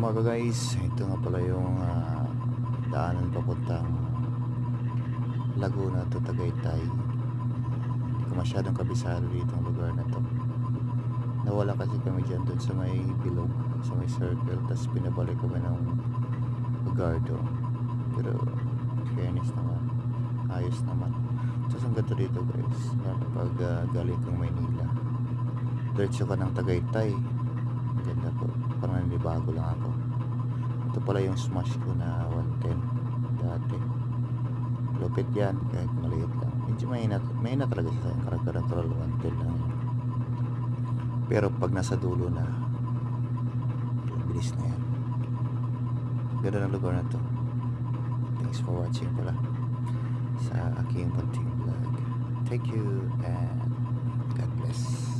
umaga guys, ito nga pala yung daanan papuntang Laguna to Tagaytay. Hindi ko masyadong kabisado dito ang lugar na to. Nawala kasi kami dyan dun sa may bilog, sa may circle, tapos pinabalik kami ng lugar doon. Pero fairness naman, ayos naman. Tapos ang ganda dito guys, pag galing kang Maynila, diretso ka ng Tagaytay. Ganda po, parang nanibago lang ako. Ito pala yung smash ko na 110 dati. Lupit yan, kahit maliit lang. Medyo mahina talaga siya, karakter natural 110 lang yun. Pero pag nasa dulo na, bilis na yan. Ganda ng lugar na to. Thanks for watching pala sa aking munting vlog. Thank you and God bless.